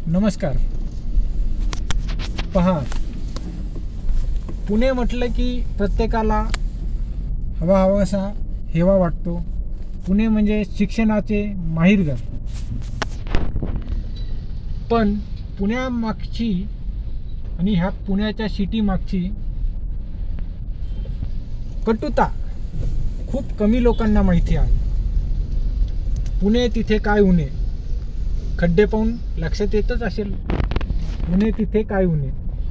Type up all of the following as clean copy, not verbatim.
नमस्कार. पहा, पुणे म्हटलं की प्रत्येकाला हवाहवासा हेवा वाटतो. पुणे म्हणजे शिक्षणाचे माहेरघर. पण पुण्यामागची आणि ह्या पुण्याच्या सिटी मागची कटुता खूप कमी लोकांना माहिती आहे. पुणे तिथे काय उणे, खड्डे पाहून लक्षात येतच असेल. पुणे तिथे काय उणे,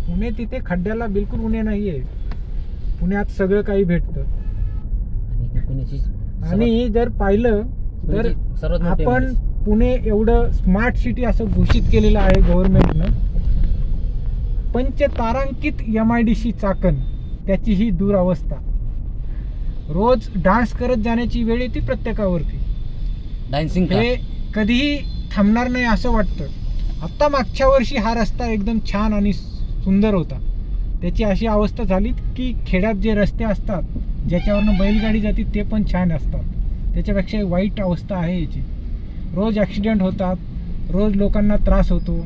पुणे तिथे खड्ड्याला बिलकुल उणे नाही आहे. पुण्यात सगळं काही भेटतं. आणि जर पाहिलं तर आपण पुणे एवढं स्मार्ट सिटी असं घोषित केलेलं आहे गव्हर्नमेंटनं. पंचतारांकित MIDC चाकण, त्याची ही दुरावस्था. रोज डान्स करत जाण्याची वेळ येते प्रत्येकावरती. डान्सिंग हे कधीही थांबणार नाही असं वाटतं. आत्ता मागच्या वर्षी हा रस्ता एकदम छान आणि सुंदर होता. त्याची अशी अवस्था झाली की खेड्यात जे रस्ते असतात ज्याच्यावरनं बैलगाडी जाते ते पण छान असतात. त्याच्यापेक्षा वाईट अवस्था आहे याची. रोज ॲक्सिडेंट होतात, रोज लोकांना त्रास होतो.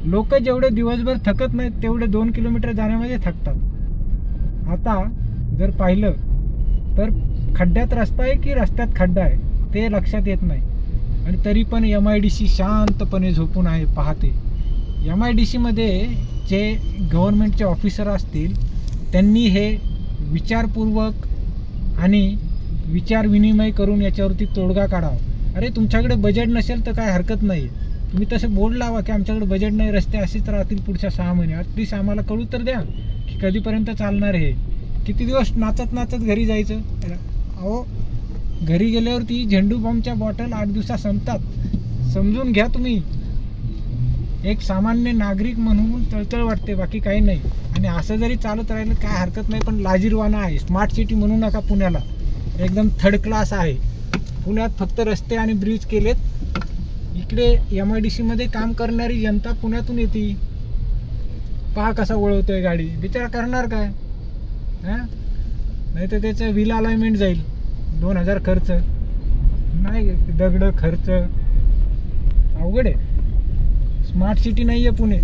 लोक जेवढे दिवसभर थकत नाहीत तेवढे 2 किलोमीटर जाण्यामध्ये थकतात. आता जर पाहिलं तर खड्ड्यात रस्ता आहे की रस्त्यात खड्डा आहे ते लक्षात येत नाही. आणि तरी पण MIDC शांतपणे झोपून आहे, पाहते. MIDC मध्ये जे गव्हर्नमेंटचे ऑफिसर असतील त्यांनी हे विचारपूर्वक आणि विचार विनिमय करून याच्यावरती तोडगा काढावा. अरे तुमच्याकडे बजेट नसेल तर काय हरकत नाही, तुम्ही तसे बोर्ड लावा की आमच्याकडे बजेट नाही, रस्ते असेच राहतील पुढच्या 6 महिने. ॲटलीस्ट आम्हाला कळू तर द्या की कधीपर्यंत चालणार हे. किती दिवस नाचत नाचत घरी जायचं. अहो, घरी गेल्यावरती झेंडू बॉम्बच्या बॉटल 8 दिवसात संपतात. समजून घ्या तुम्ही. एक सामान्य नागरिक म्हणून तळतळ वाटते, बाकी काही नाही. आणि असं जरी चालत राहिलं काय हरकत नाही, पण लाजिरवाना आहे. स्मार्ट सिटी म्हणू नका पुण्याला, एकदम थर्ड क्लास आहे. पुण्यात फक्त रस्ते आणि ब्रिज केलेत. इकडे MIDC मध्ये काम करणारी जनता पुण्यातून येते. पहा कसा वळवतोय गाडी. बिचारा करणार काय? नाही तर त्याचं व्हील अलाइनमेंट जाईल, 2000 खर्च नाही, दगड खर्च. अवघड आहे. स्मार्ट सिटी नाही आहे पुणे.